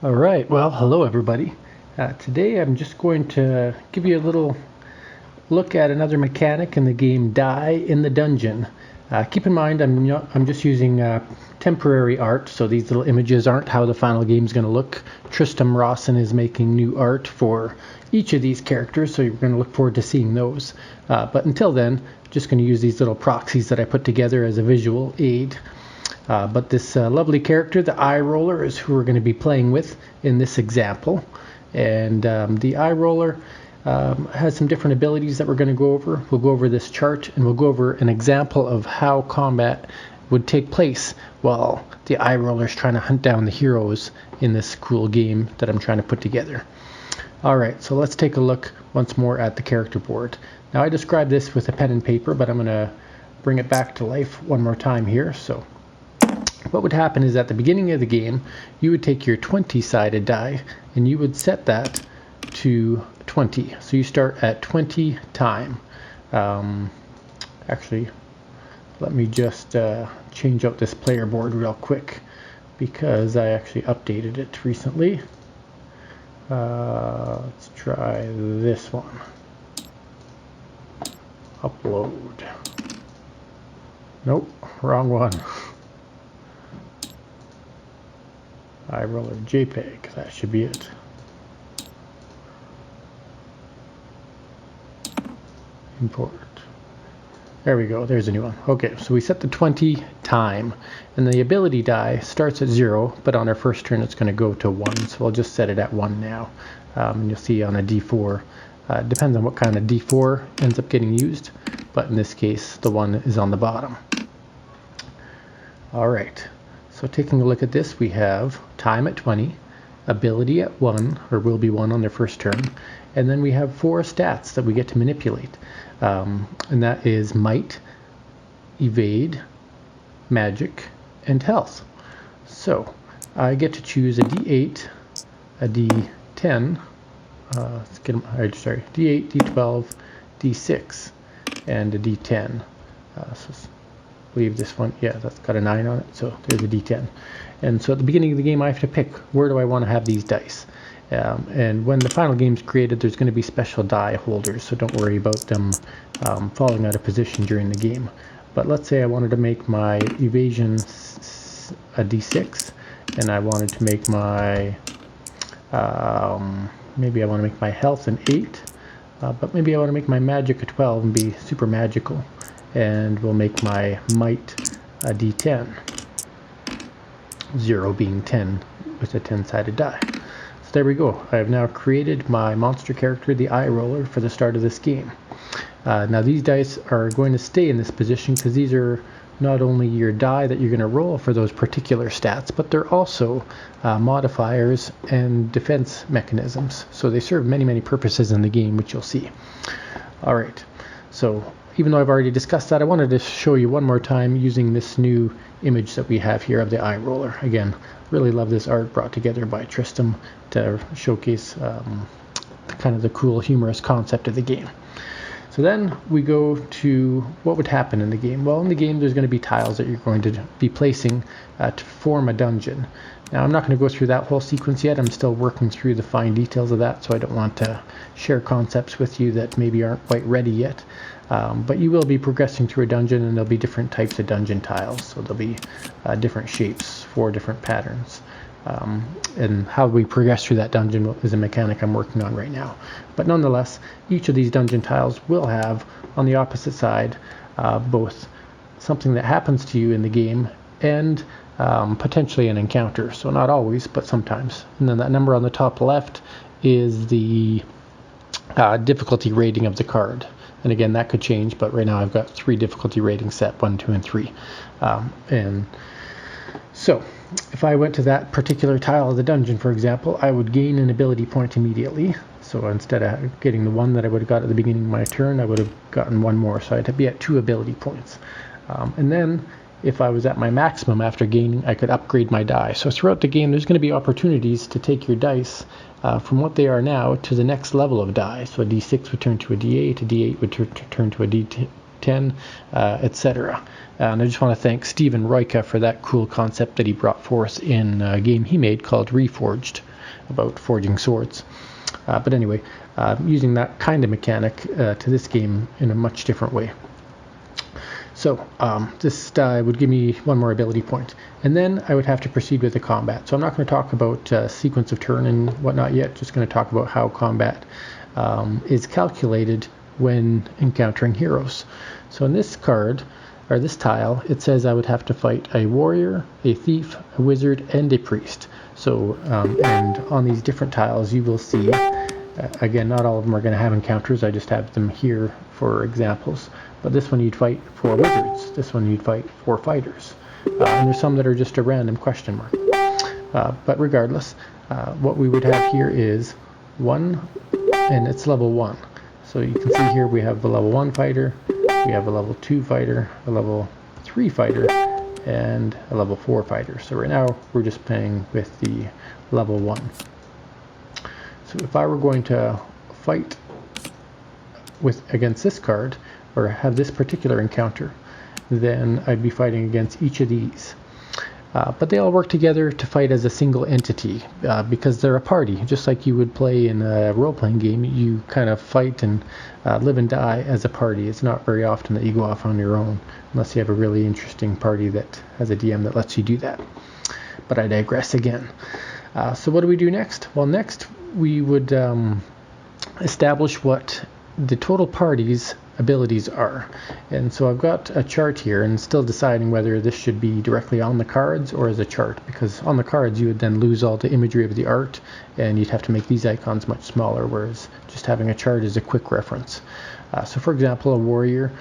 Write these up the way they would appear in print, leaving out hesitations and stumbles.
All right, well, hello everybody. Today I'm just going to give you a little look at another mechanic in the game Die in the Dungeon. Keep in mind I'm just using temporary art, so these little images aren't how the final game is going to look. Tristram Rawson is making new art for each of these characters, so you're going to look forward to seeing those. But until then, I'm just going to use these little proxies that I put together as a visual aid. But this lovely character, the Eye Roller, is who we're going to be playing with in this example. And the Eye Roller has some different abilities that we're going to go over. We'll go over this chart and we'll go over an example of how combat would take place while the Eye Roller is trying to hunt down the heroes in this cool game that I'm trying to put together. Alright, so let's take a look once more at the character board. Now I described this with a pen and paper, but I'm going to bring it back to life one more time here. So what would happen is at the beginning of the game, you would take your 20-sided die and you would set that to 20. So you start at 20 time. Actually, let me just change out this player board real quick because I actually updated it recently. Let's try this one. Upload. Nope, wrong one. Eye Roller JPEG, that should be it. Import. There we go, there's a new one. Okay, so we set the 20 time, and the ability die starts at 0, but on our first turn it's going to go to 1, so I'll just set it at 1 now. And you'll see on a D4, depends on what kind of D4 ends up getting used, but in this case the 1 is on the bottom. Alright. So taking a look at this, we have time at 20, ability at 1, or will be 1 on their first turn, and then we have 4 stats that we get to manipulate. And that is might, evade, magic, and health. So I get to choose a D8, a D10, D8, D12, D6, and a D10. Leave this one, yeah, that's got a 9 on it, so there's a D10. And so at the beginning of the game I have to pick where do I want to have these dice. And when the final game's created, there's going to be special die holders, so don't worry about them falling out of position during the game. But let's say I wanted to make my evasion a D6, and I wanted to make my, maybe I want to make my health an 8, but maybe I want to make my magic a 12 and be super magical. And we'll make my might a D10, 0 being 10 with a 10-sided die. So there we go. I have now created my monster character, the Eye Roller, for the start of this game. Now these dice are going to stay in this position because these are not only your die that you're going to roll for those particular stats, but they're also modifiers and defense mechanisms. So they serve many purposes in the game, which you'll see. Alright, so even though I've already discussed that, I wanted to show you one more time using this new image that we have here of the Eye Roller. Again, really love this art brought together by Tristram to showcase kind of the cool, humorous concept of the game. So then we go to what would happen in the game. Well, in the game there's going to be tiles that you're going to be placing to form a dungeon. Now I'm not going to go through that whole sequence yet. I'm still working through the fine details of that, so I don't want to share concepts with you that maybe aren't quite ready yet. But you will be progressing through a dungeon, and there'll be different types of dungeon tiles. So there'll be different shapes, 4 different patterns. And how we progress through that dungeon is a mechanic I'm working on right now. But nonetheless, each of these dungeon tiles will have, on the opposite side, both something that happens to you in the game and potentially an encounter. So not always, but sometimes. And then that number on the top left is the difficulty rating of the card. And again, that could change, but right now I've got 3 difficulty ratings set, 1, 2, and 3. And so if I went to that particular tile of the dungeon, for example, I would gain an ability point immediately. So instead of getting the 1 that I would have got at the beginning of my turn, I would have gotten 1 more. So I'd be at 2 ability points. And then if I was at my maximum after gaining, I could upgrade my die. So throughout the game, there's going to be opportunities to take your dice from what they are now to the next level of die. So a D6 would turn to a D8, a D8 would turn to a D10, etc. And I just want to thank Stephen Royka for that cool concept that he brought forth in a game he made called Reforged. about forging swords. But anyway, using that kind of mechanic to this game in a much different way. So this die would give me one more ability point, and then I would have to proceed with the combat. So I'm not going to talk about sequence of turn and whatnot yet, just going to talk about how combat is calculated when encountering heroes. So in this card, or this tile, it says I would have to fight a warrior, a thief, a wizard, and a priest. So, and on these different tiles you will see, again, not all of them are going to have encounters, I just have them here for examples. But this one you'd fight 4 wizards, this one you'd fight 4 fighters, and there's some that are just a random question mark. But regardless, what we would have here is 1, and it's level 1. So you can see here we have a level 1 fighter, we have a level 2 fighter, a level 3 fighter, and a level 4 fighter. So right now we're just playing with the level 1. So if I were going to fight against this card, or have this particular encounter, then I'd be fighting against each of these. But they all work together to fight as a single entity because they're a party. Just like you would play in a role-playing game, you kind of fight and live and die as a party. It's not very often that you go off on your own, unless you have a really interesting party that has a DM that lets you do that. But I digress again. So what do we do next? Well, next we would establish what the total party's abilities are. And so I've got a chart here and still deciding whether this should be directly on the cards or as a chart, because on the cards you would then lose all the imagery of the art and you'd have to make these icons much smaller, whereas just having a chart is a quick reference. So for example, a warrior,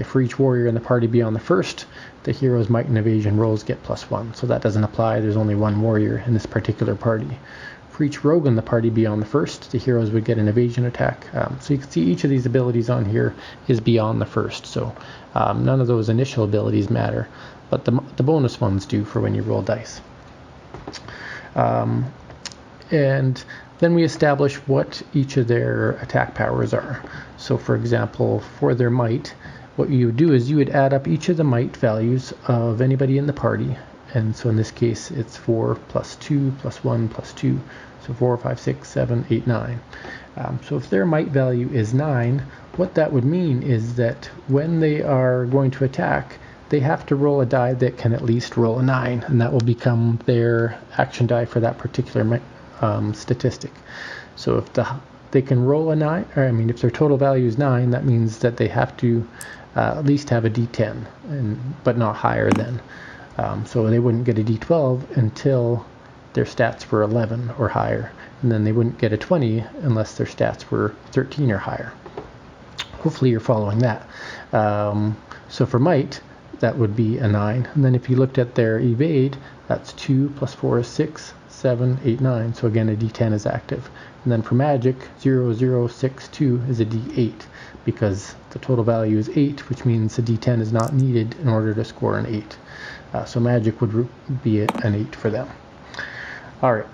for each warrior in the party be on the first, the hero's might and evasion rolls get +1. So that doesn't apply, there's only one warrior in this particular party. For each rogue in the party be on the first, the heroes would get an evasion attack. So you can see each of these abilities on here is beyond the first. So none of those initial abilities matter, but the bonus ones do for when you roll dice. And then we establish what each of their attack powers are. So for example, for their might, what you would do is you would add up each of the might values of anybody in the party. And so in this case, it's 4 + 2 + 1 + 2. So 4, 5, 6, 7, 8, 9. So if their might value is 9, what that would mean is that when they are going to attack, they have to roll a die that can at least roll a 9. And that will become their action die for that particular statistic. So if they can roll a 9, or I mean, if their total value is 9, that means that they have to at least have a D10, but not higher than. So they wouldn't get a D12 until their stats were 11 or higher, and then they wouldn't get a 20 unless their stats were 13 or higher. Hopefully you're following that. So for might, that would be a 9, and then if you looked at their evade, that's 2 + 4 is 6, 7, 8, 9, so again a D10 is active. And then for magic, 0, 0, 6, 2 is a D8, because the total value is 8, which means a D10 is not needed in order to score an 8. So magic would be an 8 for them. Alright,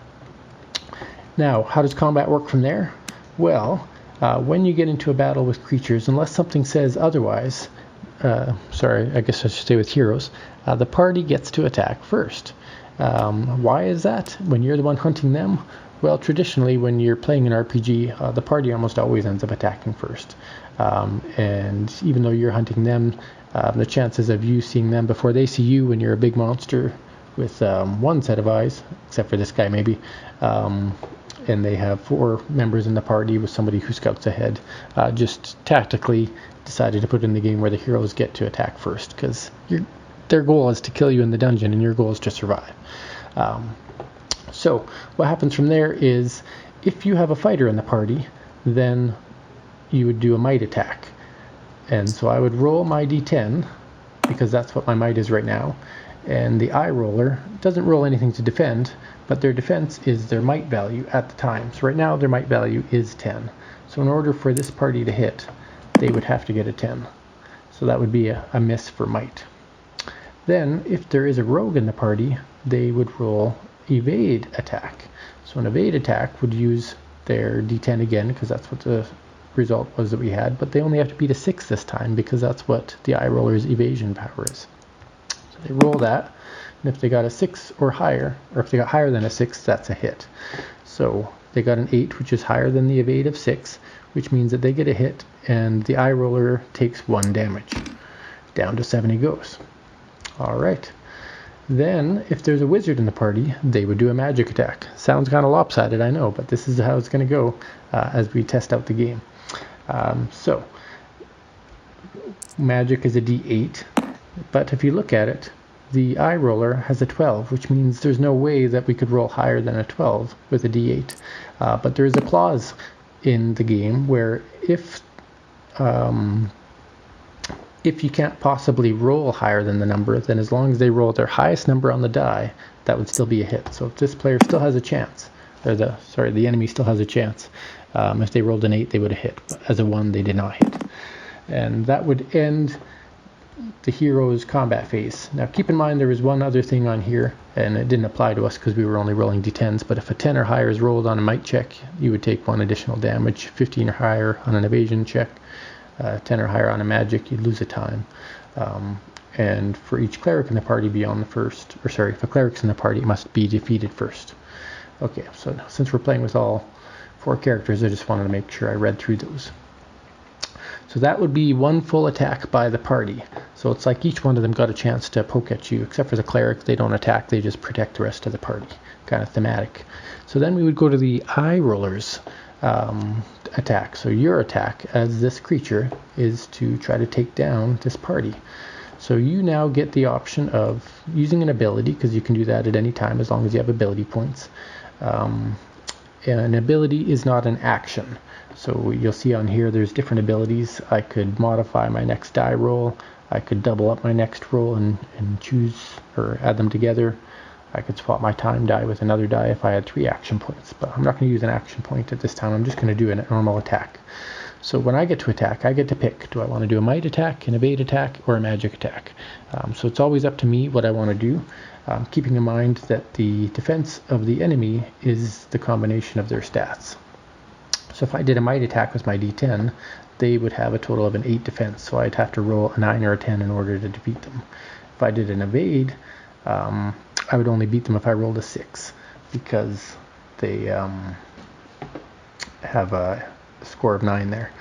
now how does combat work from there? Well, when you get into a battle with creatures, unless something says otherwise, sorry, I guess I should say with heroes, the party gets to attack first. Why is that? When you're the one hunting them? Well, traditionally when you're playing an RPG, the party almost always ends up attacking first. And even though you're hunting them, the chances of you seeing them before they see you when you're a big monster with one set of eyes, except for this guy maybe, and they have 4 members in the party with somebody who scouts ahead, just tactically decided to put in the game where the heroes get to attack first, because their goal is to kill you in the dungeon and your goal is to survive. So what happens from there is, if you have a fighter in the party, then you would do a might attack. And so I would roll my D10, because that's what my might is right now, and the eye roller doesn't roll anything to defend, but their defense is their might value at the time. So right now their might value is 10. So in order for this party to hit, they would have to get a 10. So that would be a miss for might. Then if there is a rogue in the party, they would roll evade attack. So an evade attack would use their D10 again, because that's what the result was that we had, but they only have to beat a 6 this time, because that's what the eye roller's evasion power is. So So they roll that, and if they got a 6 or higher, or if they got higher than a 6, that's a hit. So they got an 8, which is higher than the evade of 6, which means that they get a hit, and the eye roller takes 1 damage. Down to 7 he goes. Alright. Then, if there's a wizard in the party, they would do a magic attack. Sounds kind of lopsided, I know, but this is how it's going to go as we test out the game. So, magic is a d8, but if you look at it, the eye roller has a 12, which means there's no way that we could roll higher than a 12 with a d8. But there is a clause in the game where if you can't possibly roll higher than the number, then as long as they roll their highest number on the die, that would still be a hit. So if this player still has a chance, or the enemy still has a chance, if they rolled an 8, they would have hit. But as a 1, they did not hit. And that would end the hero's combat phase. Now keep in mind there is one other thing on here, and it didn't apply to us because we were only rolling d10s, but if a 10 or higher is rolled on a might check, you would take 1 additional damage. 15 or higher on an evasion check, 10 or higher on a magic, you'd lose a time. And for each cleric in the party beyond the first, if a cleric's in the party, it must be defeated first. Okay, so since we're playing with all 4 characters, I just wanted to make sure I read through those. So that would be 1 full attack by the party. So it's like each one of them got a chance to poke at you, except for the cleric. They don't attack, they just protect the rest of the party. Kind of thematic. So then we would go to the eye rollers attack. So your attack as this creature is to try to take down this party. So you now get the option of using an ability, because you can do that at any time as long as you have ability points. An ability is not an action. So you'll see on here there's different abilities. I could modify my next die roll. I could double up my next roll and choose or add them together. I could swap my time die with another die if I had 3 action points. But I'm not going to use an action point at this time. I'm just going to do a normal attack. So when I get to attack, I get to pick. Do I want to do a might attack, an evade attack, or a magic attack? So it's always up to me what I want to do. Keeping in mind that the defense of the enemy is the combination of their stats. So if I did a might attack with my d10, they would have a total of an 8 defense, so I'd have to roll a 9 or a 10 in order to defeat them. If I did an evade, I would only beat them if I rolled a 6, because they have a score of 9 there.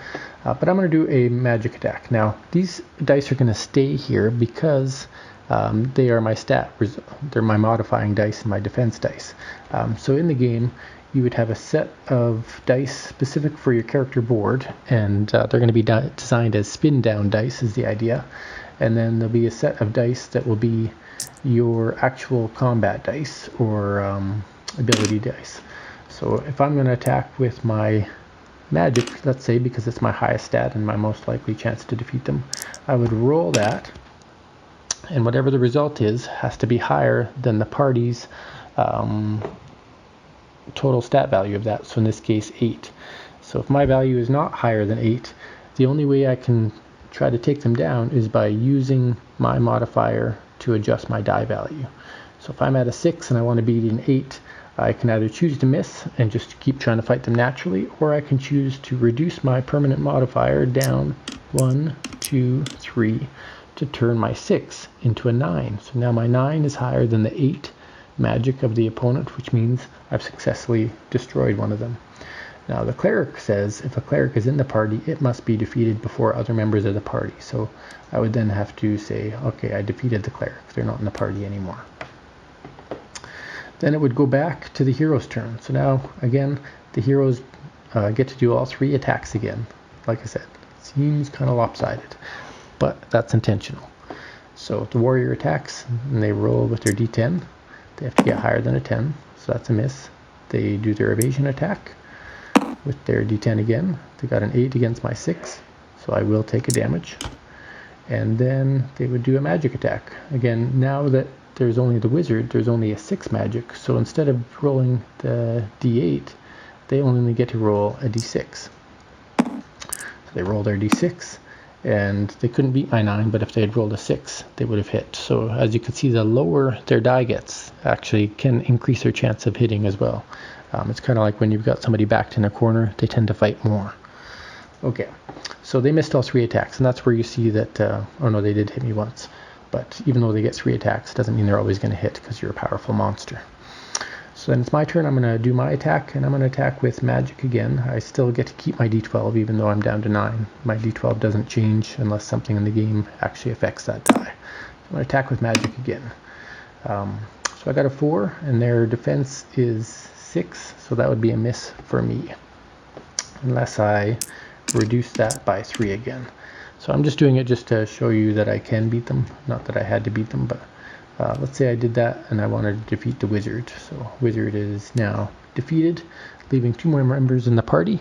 But I'm going to do a magic attack. Now, these dice are going to stay here because they are my they're my modifying dice and my defense dice. So in the game, you would have a set of dice specific for your character board, and they're going to be designed as spin down dice is the idea. And then there'll be a set of dice that will be your actual combat dice or ability dice. So if I'm going to attack with my magic, let's say, because it's my highest stat and my most likely chance to defeat them, I would roll that, and whatever the result is has to be higher than the party's total stat value of that. So in this case, 8. So if my value is not higher than 8, the only way I can try to take them down is by using my modifier to adjust my die value. So if I'm at a 6 and I want to beat an 8, I can either choose to miss and just keep trying to fight them naturally, or I can choose to reduce my permanent modifier down 1, 2, 3 to turn my 6 into a 9. So now my 9 is higher than the 8 magic of the opponent, which means I've successfully destroyed one of them. Now the cleric says if a cleric is in the party, it must be defeated before other members of the party. So I would then have to say, okay, I defeated the cleric. They're not in the party anymore. Then it would go back to the hero's turn. So now, again, the heroes get to do all 3 attacks again. Like I said, it seems kind of lopsided, but that's intentional. So the warrior attacks, and they roll with their d10. They have to get higher than a 10, so that's a miss. They do their evasion attack with their d10 again. They got an 8 against my 6, so I will take a damage. And then they would do a magic attack. Again, now that there's only the wizard, there's only a 6 magic, so instead of rolling the d8, they only get to roll a d6. So they roll their d6, and they couldn't beat my 9, but if they had rolled a 6, they would have hit. So as you can see, the lower their die gets actually can increase their chance of hitting as well. It's kind of like when you've got somebody backed in a corner, they tend to fight more. Okay, so they missed all 3 attacks, and that's where you see that, oh no, they did hit me once. but even though they get 3 attacks, doesn't mean they're always going to hit because you're a powerful monster. So then it's my turn. I'm going to do my attack, and I'm going to attack with magic again. I still get to keep my d12 even though I'm down to 9. My d12 doesn't change unless something in the game actually affects that die. I'm going to attack with magic again. So I got a 4, and their defense is 6, so that would be a miss for me, unless I reduce that by 3 again. So I'm just doing it just to show you that I can beat them, not that I had to beat them, but let's say I did that and I wanted to defeat the wizard. So wizard is now defeated, leaving 2 more members in the party.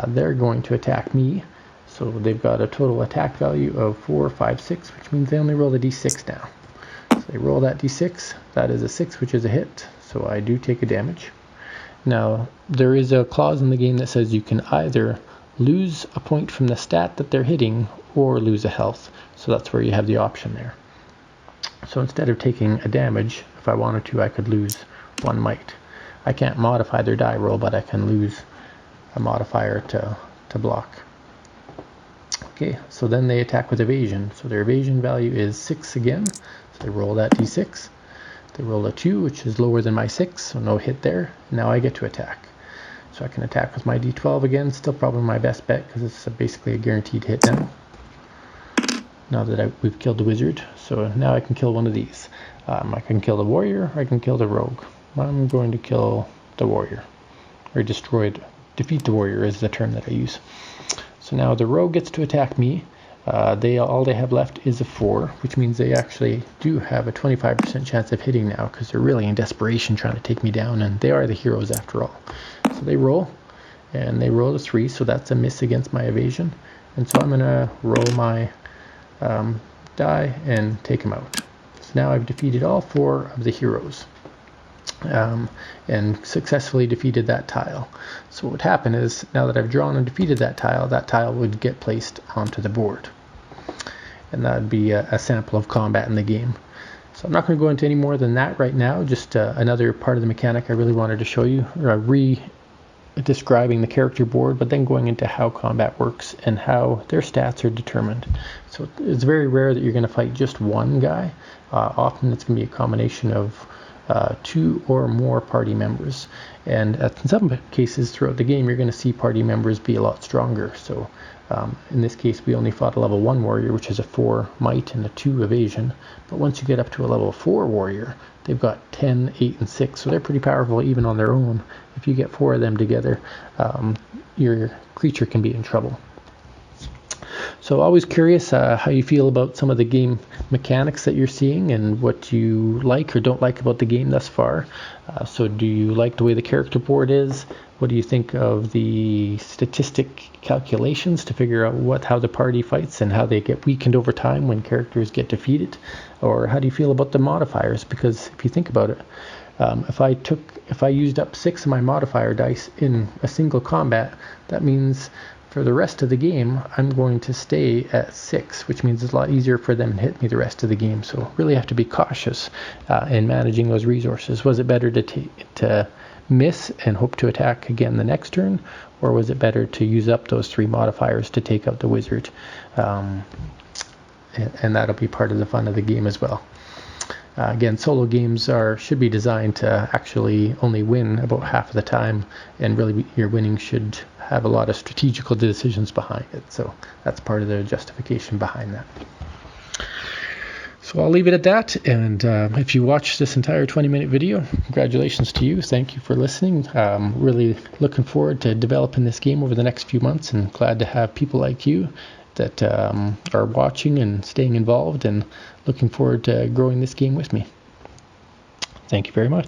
They're going to attack me, so they've got a total attack value of 4, 5, 6, which means they only roll a d6 now. So they roll that d6, that is a 6, which is a hit, so I do take a damage. Now, there is a clause in the game that says you can either lose a point from the stat that they're hitting or lose a health, so that's where you have the option there. So instead of taking a damage, if I wanted to, I could lose 1 might. I can't modify their die roll, but I can lose a modifier to block. Okay, so then they attack with evasion. So their evasion value is 6 again. So they roll that d6. They roll a 2, which is lower than my 6, so no hit there. Now I get to attack. So I can attack with my d12 again. Still probably my best bet because it's basically a guaranteed hit now that we've killed the wizard. So now I can kill one of these. I can kill the warrior, or I can kill the rogue. I'm going to kill the warrior, or defeat the warrior is the term that I use. So now the rogue gets to attack me. All they have left is a 4, which means they actually do have a 25% chance of hitting now because they're really in desperation trying to take me down, and they are the heroes after all. So they roll, and they roll a 3, so that's a miss against my evasion. And so I'm going to roll my die and take them out. So now I've defeated all 4 of the heroes. And successfully defeated that tile. So what would happen is, now that I've drawn and defeated that tile would get placed onto the board. And that would be a sample of combat in the game. So I'm not going to go into any more than that right now, just another part of the mechanic I really wanted to show you, describing the character board, but then going into how combat works and how their stats are determined. So it's very rare that you're going to fight just one guy. Often it's going to be a combination of 2 or more party members, and in some cases throughout the game you're going to see party members be a lot stronger. So in this case we only fought a level 1 warrior, which is a 4 might and a 2 evasion, but once you get up to a level 4 warrior, they've got 10, 8, and 6, so they're pretty powerful even on their own. If you get 4 of them together, your creature can be in trouble. So always curious how you feel about some of the game mechanics that you're seeing and what you like or don't like about the game thus far. So do you like the way the character board is? What do you think of the statistic calculations to figure out how the party fights and how they get weakened over time when characters get defeated? Or how do you feel about the modifiers? Because if you think about it, if I used up 6 of my modifier dice in a single combat, that means for the rest of the game, I'm going to stay at 6, which means it's a lot easier for them to hit me the rest of the game. So really have to be cautious in managing those resources. Was it better to miss and hope to attack again the next turn, or was it better to use up those 3 modifiers to take out the wizard? And that'll be part of the fun of the game as well. Again, solo games should be designed to actually only win about half of the time, and really your winning should have a lot of strategical decisions behind it. So that's part of the justification behind that. So I'll leave it at that, and if you watched this entire 20-minute video, congratulations to you. Thank you for listening. Really looking forward to developing this game over the next few months, and glad to have people like you that are watching and staying involved, and looking forward to growing this game with me. Thank you very much.